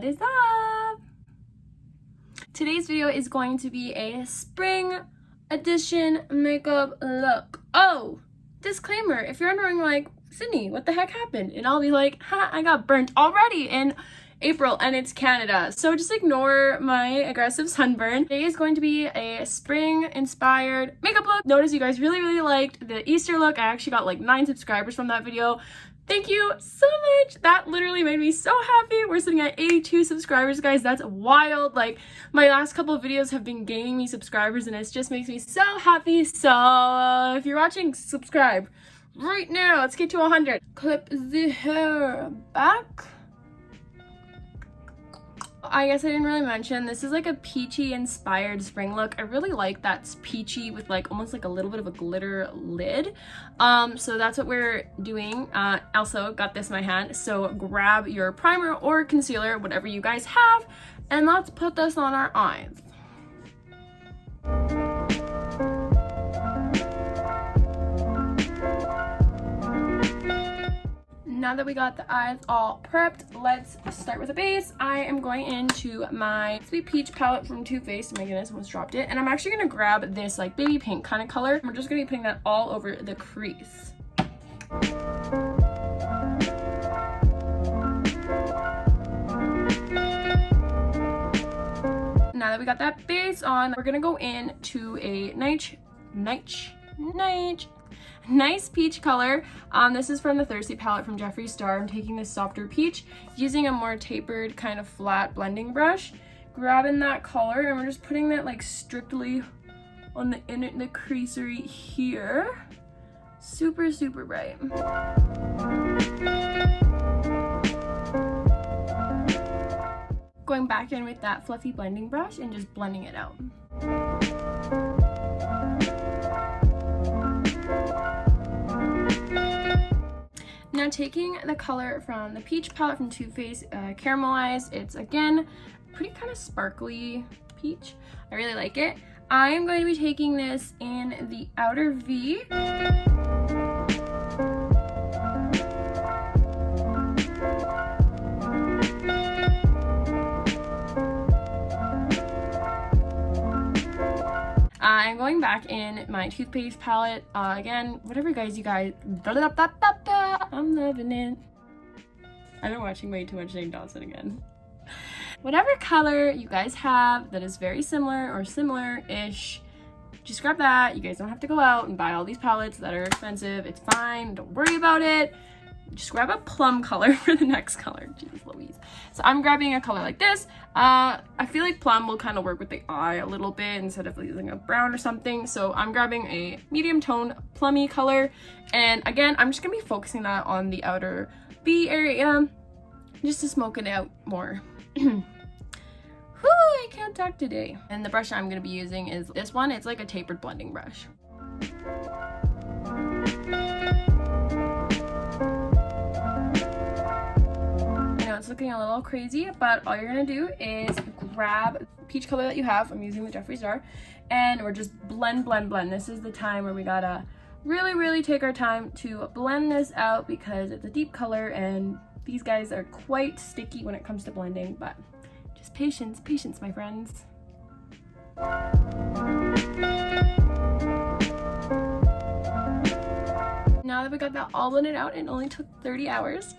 What is up? Today's video is going to be a spring edition makeup look. Oh, disclaimer, if you're wondering like, Sydney, what the heck happened? And I'll be like, ha, I got burnt already in April and it's Canada. So just ignore my aggressive sunburn. Today is going to be a spring inspired makeup look. Notice you guys really liked the Easter look. I actually got like 9 subscribers from that video. Thank you so much. That literally made me so happy. We're sitting at 82 subscribers, guys. That's wild. Like, my last couple of videos have been gaining me subscribers and it just makes me so happy. So if you're watching, subscribe right now. Let's get to 100. Clip the hair back. I guess I didn't really mention, this is like a peachy inspired spring look. I really like that peachy with like almost like a little bit of a glitter lid. So that's what we're doing. Also got this in my hand. So grab your primer or concealer, whatever you guys have, and let's put this on our eyes. Now that we got the eyes all prepped, let's start with a base. I am going into my Sweet Peach palette from Too Faced. Oh my goodness, almost dropped it. And I'm actually going to grab this like baby pink kind of color. We're just going to be putting that all over the crease. Now that we got that base on, we're going to go into a nice peach color. This is from the Thirsty palette from Jeffree Star. I'm taking this softer peach using a more tapered kind of flat blending brush, grabbing that color, and we're just putting that like strictly on the crease right here. Super bright. Going back in with that fluffy blending brush and just blending it out. Now taking the color from the Peach palette from Too Faced, Caramelized. It's again pretty kind of sparkly peach. I really like it. I am going to be taking this in the outer V. I'm going back in my toothpaste palette. Again, whatever you guys, I'm loving it. I've been watching way too much Shane Dawson again. Whatever color you guys have that is very similar or similar-ish, just grab that. You guys don't have to go out and buy all these palettes that are expensive. It's fine. Don't worry about it. Just grab a plum color for the next color. Jeez Louise. So I'm grabbing a color like this. I feel like plum will kind of work with the eye a little bit instead of using a brown or something. So I'm grabbing a medium tone plummy color. And again, I'm just going to be focusing that on the outer V area just to smoke it out more. Whew, I can't talk today. And the brush I'm going to be using is this one. It's like a tapered blending brush. It's looking a little crazy, but all you're gonna do is grab peach color that you have. I'm using the Jeffree Star, and we're just blend. This is the time where we gotta really take our time to blend this out because it's a deep color and these guys are quite sticky when it comes to blending, but just patience, my friends. Now that we got that all blended out, it only took 30 hours.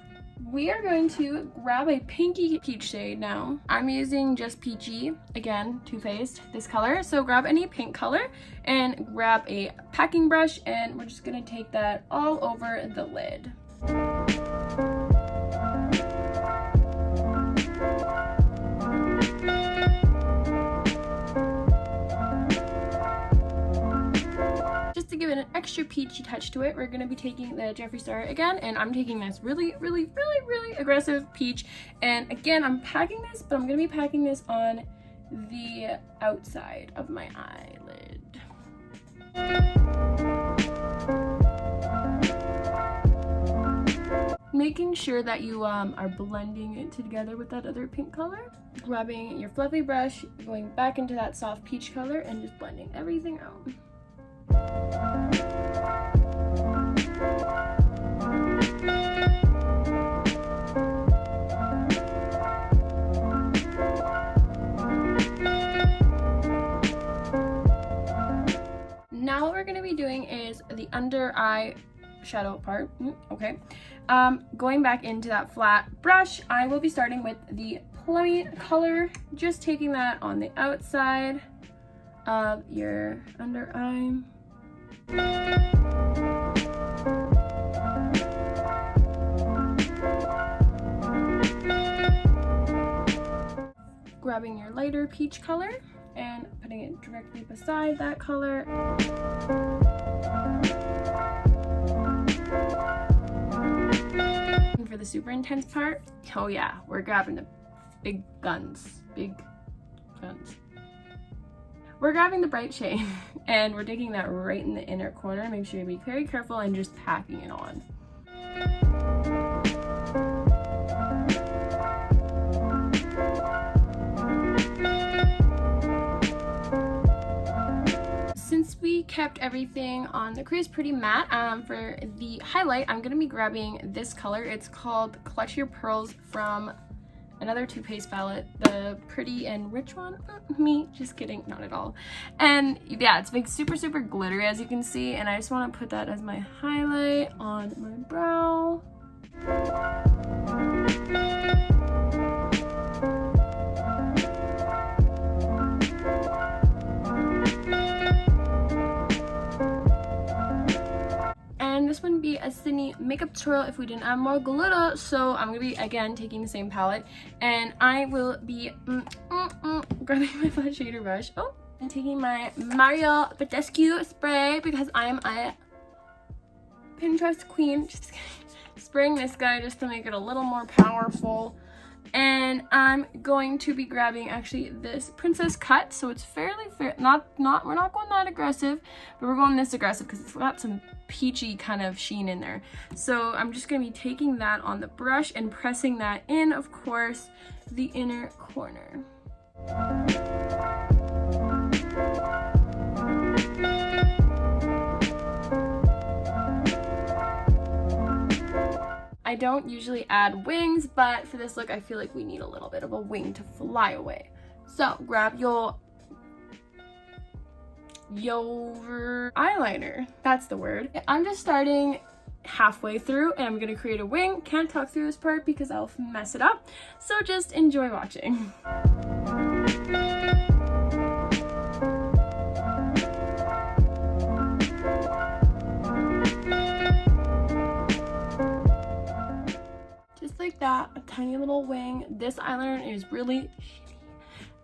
We are going to grab a pinky peach shade now. I'm using just Peachy, again, Too Faced, this color. So grab any pink color and grab a packing brush and we're just gonna take that all over the lid. To give it an extra peachy touch to it, we're going to be taking the Jeffree Star again, and I'm taking this really aggressive peach, and again I'm packing this, but I'm going to be packing this on the outside of my eyelid. Making sure that you are blending it together with that other pink color. Grabbing your fluffy brush, going back into that soft peach color and just blending everything out. we're going to be doing is the under eye shadow part. Okay. Going back into that flat brush, I will be starting with the plummy color, just taking that on the outside of your under eye. Grabbing your lighter peach color and putting it directly beside that color. And for the super intense part, oh yeah, we're grabbing the big guns. We're grabbing the bright shade and we're taking that right in the inner corner. Make sure you be very careful and just packing it on. Since we kept everything on the crease pretty matte, for the highlight, I'm gonna be grabbing this color. It's called Clutch Your Pearls from another Too Faced palette, the Pretty and Rich one. Me, just kidding, not at all. And yeah, it's like super glittery, as you can see, and I just want to put that as my highlight on my brow. And this wouldn't be a Sydney makeup tutorial if we didn't add more glitter, so I'm gonna be again taking the same palette, and I will be grabbing my flat shader brush. Oh, and taking my Mario Badescu spray because I am a Pinterest queen. Just kidding. Spraying this guy just to make it a little more powerful. And I'm going to be grabbing actually this princess cut, so it's fairly fair. We're not going that aggressive, but we're going this aggressive because it's got some peachy kind of sheen in there. So I'm just gonna be taking that on the brush and pressing that in, of course, the inner corner. I don't usually add wings, but for this look, I feel like we need a little bit of a wing to fly away. So grab your eyeliner. That's the word. I'm just starting halfway through and I'm gonna create a wing. Can't talk through this part because I'll mess it up. So just enjoy watching. Like that, a tiny little wing. This eyeliner is really shitty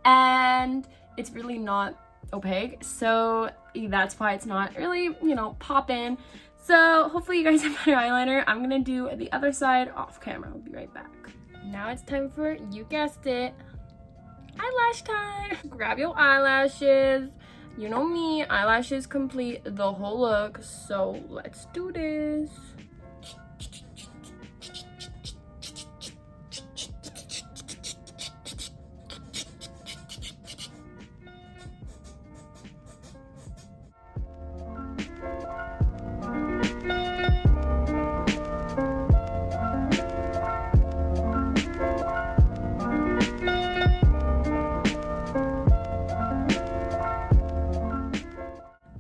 and it's really not opaque, so that's why it's not really, you know, popping. So hopefully you guys have better eyeliner. I'm gonna do the other side off camera. I'll be right back. Now it's time for, you guessed it, eyelash time. Grab your eyelashes. You know me, eyelashes complete the whole look, so let's do this.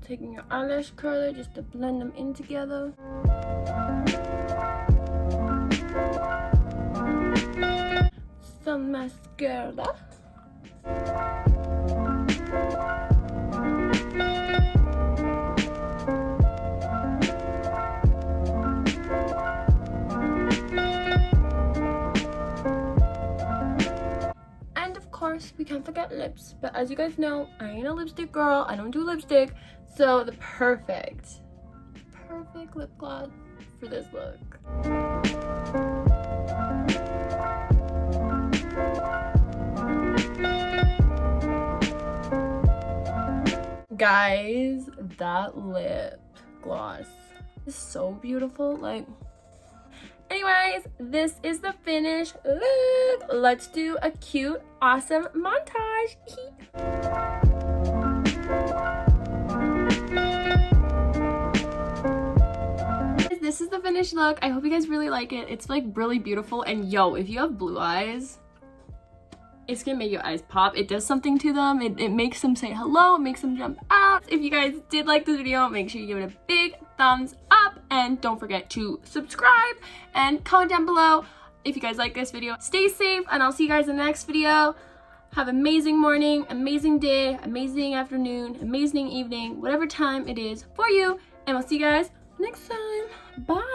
Taking your eyelash curler just to blend them in together. Some mascara. And of course, we can't forget lips. But as you guys know, I ain't a lipstick girl. I don't do lipstick. So the perfect lip gloss for this look. Guys, that lip gloss is so beautiful. Like, anyways, this is the finished look. Let's do a cute, awesome montage. This is the finished look. I hope you guys really like it. It's like really beautiful, and yo, if you have blue eyes, It's gonna make your eyes pop. It does something to them. It makes them say hello. It makes them jump out. If you guys did like this video, make sure you give it a big thumbs up. And don't forget to subscribe and comment down below if you guys like this video. Stay safe, and I'll see you guys in the next video. Have an amazing morning, amazing day, amazing afternoon, amazing evening, whatever time it is for you. And we'll see you guys next time. Bye.